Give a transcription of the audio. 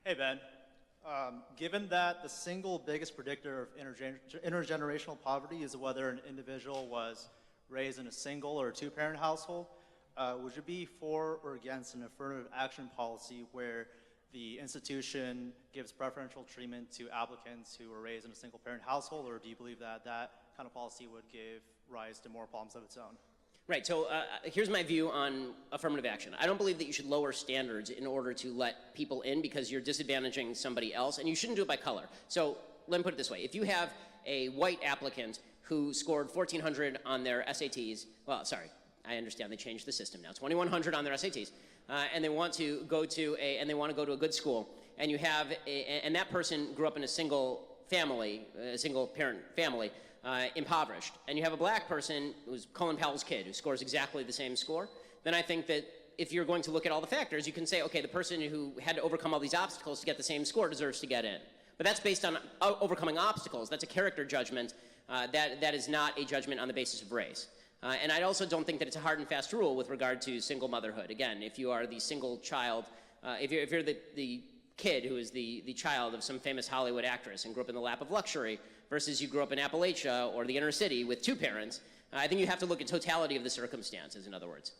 Hey, Ben. Given that the single biggest predictor of intergenerational poverty is whether an individual was raised in a single or two-parent household, would you be for or against an affirmative action policy where the institution gives preferential treatment to applicants who were raised in a single-parent household, or do you believe that that kind of policy would give rise to more problems of its own? Right, so here's my view on affirmative action. I don't believe that you should lower standards in order to let people in because you're disadvantaging somebody else, and you shouldn't do it by color. So let me put it this way. If you have a white applicant who scored 1,400 on their SATs, well, sorry, I understand they changed the system now, 2,100 on their SATs, and they want to go to a good school, and you have and that person grew up in a single family, a single parent family, impoverished, and you have a black person who's Colin Powell's kid who scores exactly the same score, then I think that if you're going to look at all the factors, you can say, okay, the person who had to overcome all these obstacles to get the same score deserves to get in. But that's based on overcoming obstacles. That's a character judgment. That is not a judgment on the basis of race. And I also don't think that it's a hard and fast rule with regard to single motherhood. Again, if you are the single child, if you're the kid who is the child of some famous Hollywood actress and grew up in the lap of luxury versus you grew up in Appalachia or the inner city with two parents, I think you have to look at totality of the circumstances, in other words.